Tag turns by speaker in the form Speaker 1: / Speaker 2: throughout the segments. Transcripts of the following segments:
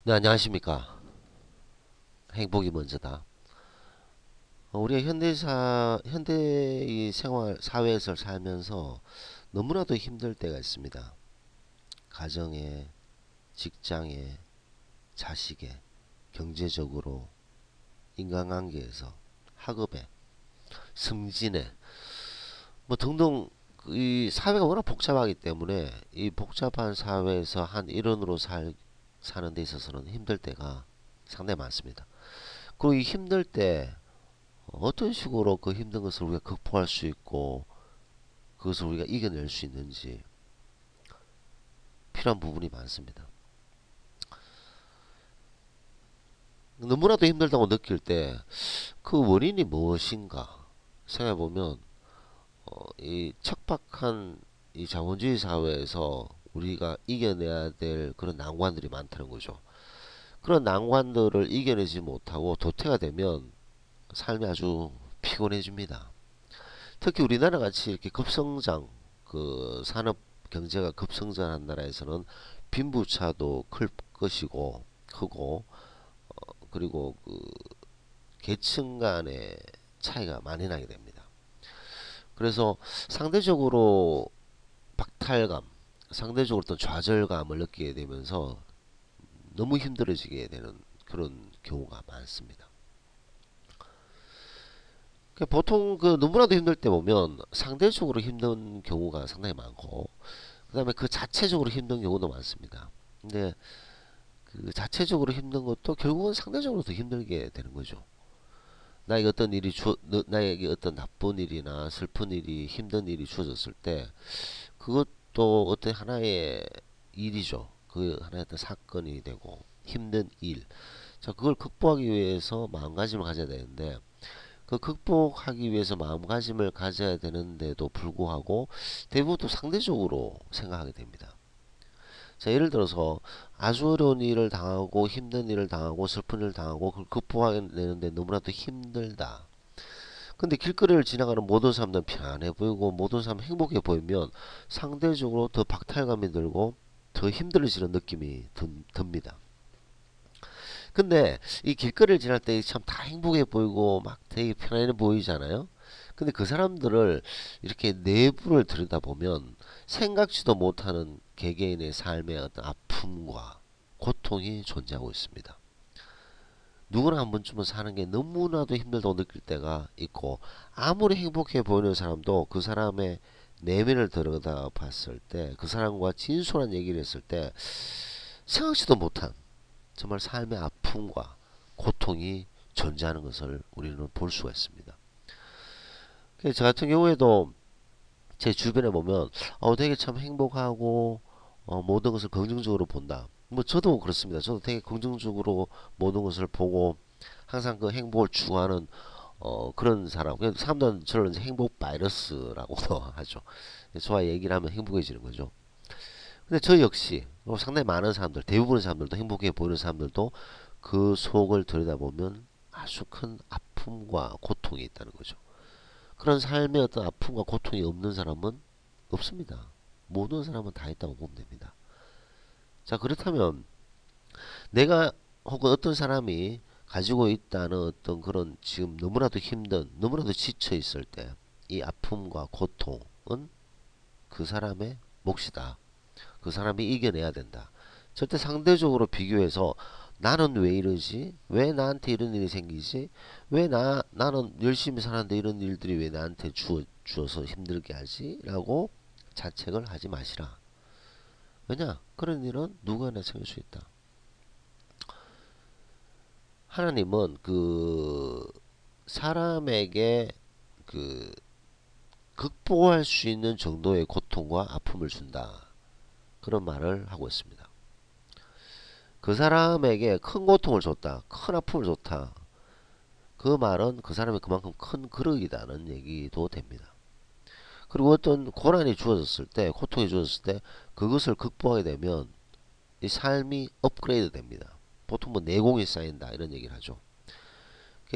Speaker 1: 네, 안녕하십니까. 행복이 먼저다. 우리가 현대의 생활, 사회에서 살면서 너무나도 힘들 때가 있습니다. 가정에, 직장에, 자식에, 경제적으로, 인간관계에서, 학업에, 승진에, 뭐 등등 이 사회가 워낙 복잡하기 때문에 이 복잡한 사회에서 한 일원으로 사는 데 있어서는 힘들 때가 상당히 많습니다. 그리고 이 힘들 때 어떤 식으로 그 힘든 것을 우리가 극복할 수 있고 그것을 우리가 이겨낼 수 있는지 필요한 부분이 많습니다. 너무나도 힘들다고 느낄 때 그 원인이 무엇인가 생각해보면 이 척박한 이 자본주의 사회에서 우리가 이겨내야 될 그런 난관들이 많다는 거죠. 그런 난관들을 이겨내지 못하고 도태가 되면 삶이 아주 피곤해집니다. 특히 우리나라 같이 이렇게 급성장 그 산업 경제가 급성장한 나라에서는 빈부차도 클 것이고 크고 그리고 그 계층 간의 차이가 많이 나게 됩니다. 그래서 상대적으로 박탈감, 상대적으로 어떤 좌절감을 느끼게 되면서 너무 힘들어지게 되는 그런 경우가 많습니다. 보통 그 너무나도 힘들 때 보면 상대적으로 힘든 경우가 상당히 많고 그 다음에 그 자체적으로 힘든 경우도 많습니다. 근데 그 자체적으로 힘든 것도 결국은 상대적으로 더 힘들게 되는 거죠. 나에게 어떤 나에게 어떤 나쁜 일이나 슬픈 일이 힘든 일이 주어졌을 때 그것도 어떤 하나의 일이죠. 그 하나의 어떤 사건이 되고 힘든 일. 자, 그걸 극복하기 위해서 마음가짐을 가져야 되는데 그 극복하기 위해서 마음가짐을 가져야 되는데도 불구하고 대부분 또 상대적으로 생각하게 됩니다. 자, 예를 들어서 아주 어려운 일을 당하고 힘든 일을 당하고 슬픈 일을 당하고 그걸 극복하는데 너무나도 힘들다. 근데 길거리를 지나가는 모든 사람들은 편안해 보이고 모든 사람 행복해 보이면 상대적으로 더 박탈감이 들고 더 힘들어지는 느낌이 듭니다. 근데 이 길거리를 지날 때 참 다 행복해 보이고 막 되게 편안해 보이잖아요. 근데 그 사람들을 이렇게 내부를 들여다보면 생각지도 못하는 개개인의 삶의 어떤 아픔과 고통이 존재하고 있습니다. 누구나 한 번쯤은 사는 게 너무나도 힘들다고 느낄 때가 있고 아무리 행복해 보이는 사람도 그 사람의 내면을 들여다 봤을 때 그 사람과 진솔한 얘기를 했을 때 생각지도 못한 정말 삶의 아픔과 고통이 존재하는 것을 우리는 볼 수가 있습니다. 저 같은 경우에도 제 주변에 보면 되게 참 행복하고 모든 것을 긍정적으로 본다. 뭐 저도 그렇습니다. 저도 되게 긍정적으로 모든 것을 보고 항상 그 행복을 추구하는 그런 사람. 사람들은 저를 이제 행복 바이러스라고도 하죠. 저와 얘기를 하면 행복해지는 거죠. 근데 저 역시 상당히 많은 사람들, 대부분의 사람들도 행복해 보이는 사람들도 그 속을 들여다보면 아주 큰 아픔과 고통이 있다는 거죠. 그런 삶의 어떤 아픔과 고통이 없는 사람은 없습니다. 모든 사람은 다 있다고 보면 됩니다. 자, 그렇다면 내가 혹은 어떤 사람이 가지고 있다는 어떤 그런 지금 너무나도 힘든, 너무나도 지쳐 있을 때 이 아픔과 고통은 그 사람의 몫이다. 그 사람이 이겨내야 된다. 절대 상대적으로 비교해서 나는 왜 이러지? 왜 나한테 이런 일이 생기지? 왜 나는 열심히 사는데 이런 일들이 왜 나한테 주어서 힘들게 하지? 라고 자책을 하지 마시라. 왜냐? 그런 일은 누구나 생길 수 있다. 하나님은 그 사람에게 그 극복할 수 있는 정도의 고통과 아픔을 준다. 그런 말을 하고 있습니다. 그 사람에게 큰 고통을 줬다. 큰 아픔을 줬다. 그 말은 그 사람이 그만큼 큰 그릇이다는 얘기도 됩니다. 그리고 어떤 고난이 주어졌을 때, 고통이 주어졌을 때 그것을 극복하게 되면 이 삶이 업그레이드 됩니다. 보통 뭐 내공이 쌓인다 이런 얘기를 하죠.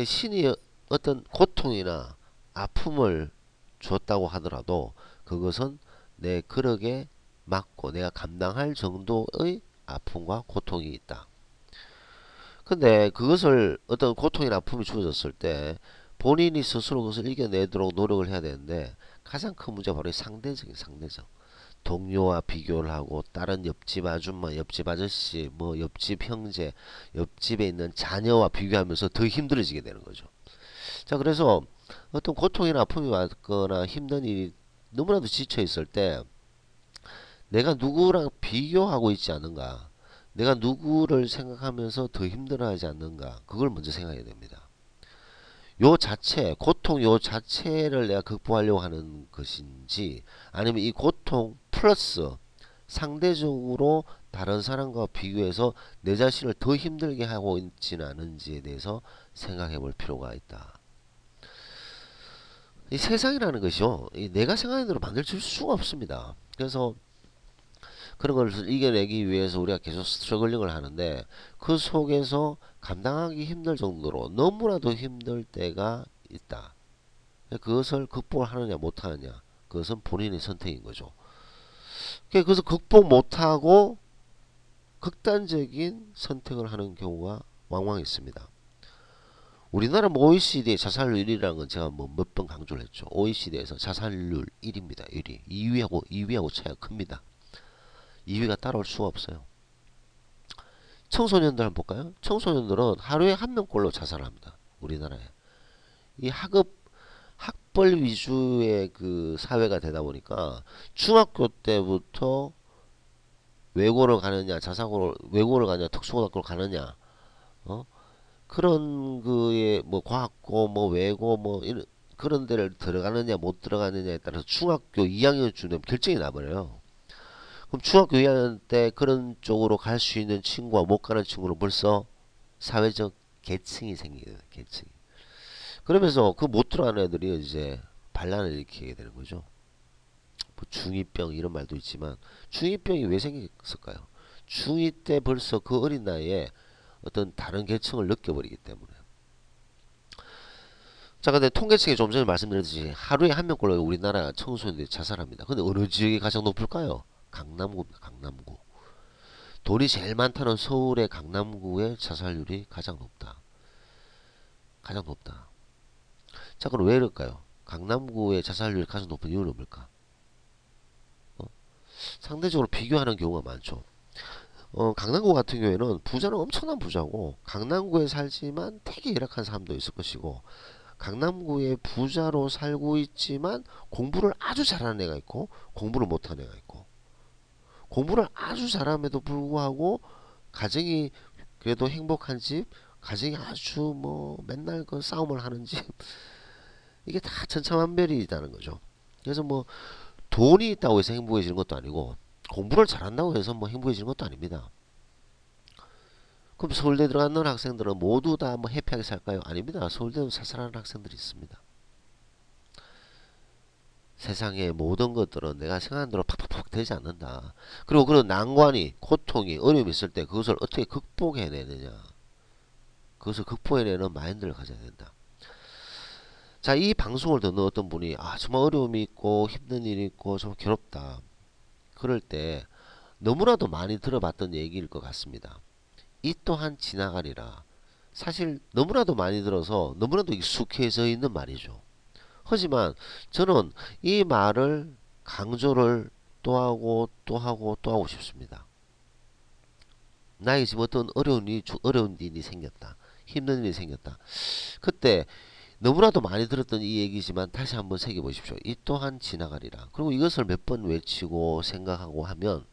Speaker 1: 신이 어떤 고통이나 아픔을 줬다고 하더라도 그것은 내 그릇에 맞고 내가 감당할 정도의 아픔과 고통이 있다. 근데 그것을 어떤 고통이나 아픔이 주어졌을 때 본인이 스스로 그것을 이겨내도록 노력을 해야 되는데 가장 큰 문제가 바로 이 상대적인 상대적. 동료와 비교를 하고 다른 옆집 아줌마, 옆집 아저씨, 뭐 옆집 형제, 옆집에 있는 자녀와 비교하면서 더 힘들어지게 되는 거죠. 자, 그래서 어떤 고통이나 아픔이 왔거나 힘든 일이 너무나도 지쳐 있을 때 내가 누구랑 비교하고 있지 않은가? 내가 누구를 생각하면서 더 힘들어하지 않는가? 그걸 먼저 생각해야 됩니다. 요 자체, 고통 요 자체를 내가 극복하려고 하는 것인지 아니면 이 고통 플러스 상대적으로 다른 사람과 비교해서 내 자신을 더 힘들게 하고 있지는 않은지에 대해서 생각해 볼 필요가 있다. 이 세상이라는 것이요, 내가 생각하는 대로 만들어질 수가 없습니다. 그래서 그런 것을 이겨내기 위해서 우리가 계속 스트러글링을 하는데 그 속에서 감당하기 힘들 정도로 너무나도 힘들 때가 있다. 그것을 극복을 하느냐 못하느냐, 그것은 본인의 선택인 거죠. 그래서 극복 못하고 극단적인 선택을 하는 경우가 왕왕 있습니다. 우리나라 OECD의 자살률 1위라는 건 제가 뭐 몇 번 강조를 했죠. OECD에서 자살률 1위입니다. 1위. 2위하고 차이가 큽니다. 2위가 따라올 수가 없어요. 청소년들 한번 볼까요? 청소년들은 하루에 한 명꼴로 자살합니다. 우리나라에. 이 학벌 위주의 그 사회가 되다 보니까 중학교 때부터 외고를 가느냐, 외고를 가느냐, 특수고등학교를 가느냐, 어? 그런 그의 뭐 과학고, 뭐 외고, 뭐 이런 그런 데를 들어가느냐, 못 들어가느냐에 따라서 중학교 2학년쯤 되면 결정이 나버려요. 그럼 중학교 2학년 때 그런 쪽으로 갈 수 있는 친구와 못 가는 친구는 벌써 사회적 계층이 생기게 돼요. 계층이. 그러면서 그 못 들어가는 애들이 이제 반란을 일으키게 되는 거죠. 뭐 중2병 이런 말도 있지만 중2병이 왜 생겼을까요? 중2 때 벌써 그 어린 나이에 어떤 다른 계층을 느껴버리기 때문에. 자, 근데 통계청이 좀 전에 말씀드렸듯이 하루에 한 명꼴로 우리나라 청소년들이 자살합니다. 근데 어느 지역이 가장 높을까요? 강남구입니다. 강남구. 돈이 제일 많다는 서울의 강남구의 자살률이 가장 높다. 가장 높다. 자, 그럼 왜 이럴까요? 강남구의 자살률이 가장 높은 이유는 뭘까? 어? 상대적으로 비교하는 경우가 많죠. 강남구 같은 경우에는 부자는 엄청난 부자고 강남구에 살지만 되게 열악한 사람도 있을 것이고 강남구에 부자로 살고 있지만 공부를 아주 잘하는 애가 있고 공부를 못하는 애가 있고 공부를 아주 잘함에도 불구하고 가정이 그래도 행복한 집, 가정이 아주 뭐 맨날 그 싸움을 하는 집, 이게 다 천차만별이라는 거죠. 그래서 뭐 돈이 있다고 해서 행복해지는 것도 아니고 공부를 잘한다고 해서 뭐 행복해지는 것도 아닙니다. 그럼 서울대 들어가는 학생들은 모두 다 뭐 해피하게 살까요? 아닙니다. 서울대도 살살하는 학생들이 있습니다. 세상의 모든 것들은 내가 생각한 대로 팍팍팍 되지 않는다. 그리고 그런 난관이, 고통이, 어려움이 있을 때 그것을 어떻게 극복해내느냐. 그것을 극복해내는 마인드를 가져야 된다. 자, 이 방송을 듣는 어떤 분이 정말 어려움이 있고 힘든 일이 있고 좀 괴롭다. 그럴 때 너무나도 많이 들어봤던 얘기일 것 같습니다. 이 또한 지나가리라. 사실 너무나도 많이 들어서 너무나도 익숙해져 있는 말이죠. 하지만 저는 이 말을 강조를 또 하고 또 하고 또 하고 싶습니다. 나에게 지금 어떤 어려운 일이 생겼다. 힘든 일이 생겼다. 그때 너무나도 많이 들었던 이 얘기지만 다시 한번 새겨보십시오. 이 또한 지나가리라. 그리고 이것을 몇 번 외치고 생각하고 하면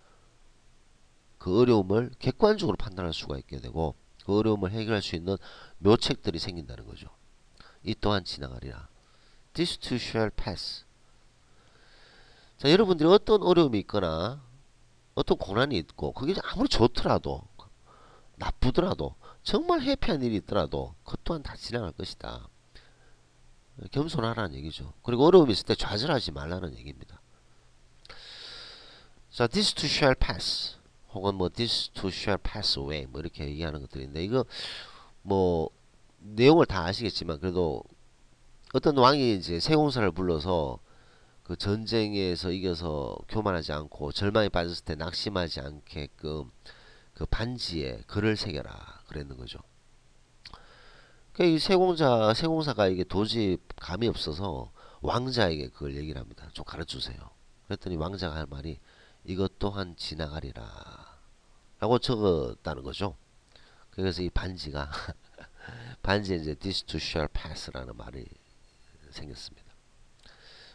Speaker 1: 그 어려움을 객관적으로 판단할 수가 있게 되고 그 어려움을 해결할 수 있는 묘책들이 생긴다는 거죠. 이 또한 지나가리라. This too shall pass. 자, 여러분들이 어떤 어려움이 있거나 어떤 고난이 있고 그게 아무리 좋더라도 나쁘더라도 정말 해피한 일이 있더라도 그것 또한 다 지나갈 것이다. 겸손하라는 얘기죠. 그리고 어려움이 있을 때 좌절하지 말라는 얘기입니다. 자, this too shall pass 혹은 뭐 this too shall pass away 뭐 이렇게 얘기하는 것들인데 이거 뭐 내용을 다 아시겠지만 그래도 어떤 왕이 이제 세공사를 불러서 그 전쟁에서 이겨서 교만하지 않고 절망에 빠졌을 때 낙심하지 않게끔 그 반지에 글을 새겨라 그랬는 거죠. 이 세공사가 이게 도저히 감이 없어서 왕자에게 그걸 얘기를 합니다. 좀 가르쳐주세요. 그랬더니 왕자가 할 말이 이것 또한 지나가리라 라고 적었다는 거죠. 그래서 이 반지가 반지에 이제 this too shall pass라는 말이 생겼습니다.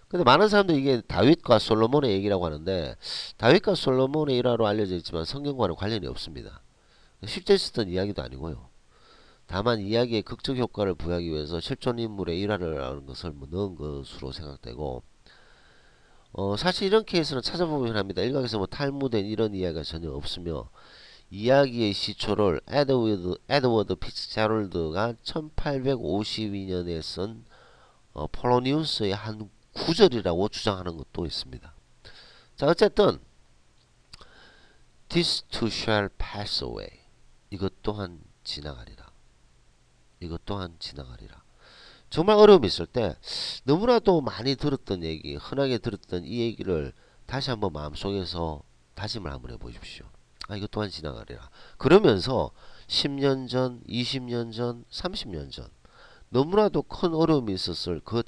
Speaker 1: 근데 많은 사람들이 이게 다윗과 솔로몬의 얘기라고 하는데 다윗과 솔로몬의 일화로 알려져 있지만 성경과는 관련이 없습니다. 실제 있었던 이야기도 아니고요. 다만 이야기에 극적 효과를 부여하기 위해서 실존 인물의 일화라는 것을 뭐 넣은 것으로 생각되고 사실 이런 케이스는 찾아보면 합니다. 일각에서 뭐 탈무된 이런 이야기가 전혀 없으며 이야기의 시초를 에드워드 피츠제럴드가 1852년에 쓴 폴로니우스의 한 구절이라고 주장하는 것도 있습니다. 자, 어쨌든 This too shall pass away. 이것 또한 지나가리라. 이것 또한 지나가리라. 정말 어려움이 있을 때 너무나도 많이 들었던 얘기, 흔하게 들었던 이 얘기를 다시 한번 마음속에서 다짐을 한번 해보십시오. 이것 또한 지나가리라. 그러면서 10년 전, 20년 전, 30년 전 너무나도 큰 어려움이 있었을 그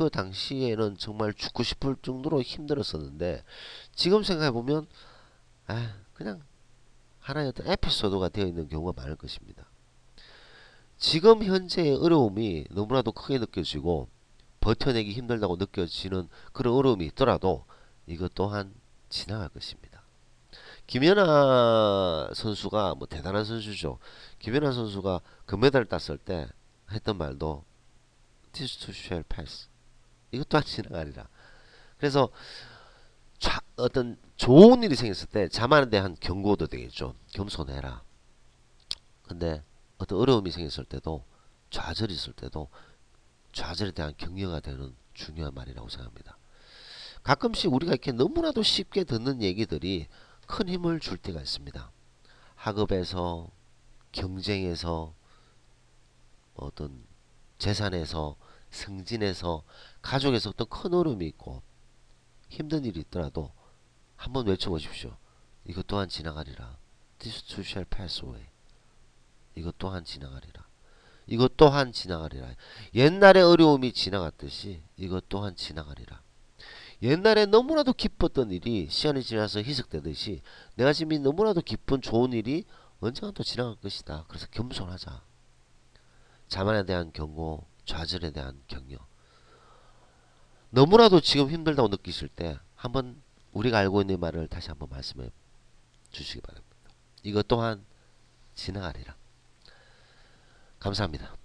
Speaker 1: 당시에는 정말 죽고 싶을 정도로 힘들었었는데 지금 생각해보면 그냥 하나의 어떤 에피소드가 되어 있는 경우가 많을 것입니다. 지금 현재의 어려움이 너무나도 크게 느껴지고 버텨내기 힘들다고 느껴지는 그런 어려움이 있더라도 이것 또한 지나갈 것입니다. 김연아 선수가 뭐 대단한 선수죠. 김연아 선수가 금메달을 땄을 때 했던 말도 This too shall pass. 이것 또한 지나가리라. 그래서 어떤 좋은 일이 생겼을 때 자만에 대한 경고도 되겠죠. 겸손해라. 근데 어떤 어려움이 생겼을 때도 좌절이 있을 때도 좌절에 대한 격려가 되는 중요한 말이라고 생각합니다. 가끔씩 우리가 이렇게 너무나도 쉽게 듣는 얘기들이 큰 힘을 줄 때가 있습니다. 학업에서, 경쟁에서, 어떤 재산에서, 승진에서, 가족에서 어떤 큰 어려움이 있고 힘든 일이 있더라도 한번 외쳐보십시오. 이것 또한 지나가리라. This too shall pass away. 이것 또한 지나가리라. 이것 또한 지나가리라. 옛날의 어려움이 지나갔듯이 이것 또한 지나가리라. 옛날에 너무나도 기뻤던 일이 시간이 지나서 희석되듯이 내가 지금 너무나도 기쁜 좋은 일이 언젠가 또 지나갈 것이다. 그래서 겸손하자. 자만에 대한 경고, 좌절에 대한 격려. 너무나도 지금 힘들다고 느끼실 때 한번 우리가 알고 있는 말을 다시 한번 말씀해 주시기 바랍니다. 이것 또한 지나가리라. 감사합니다.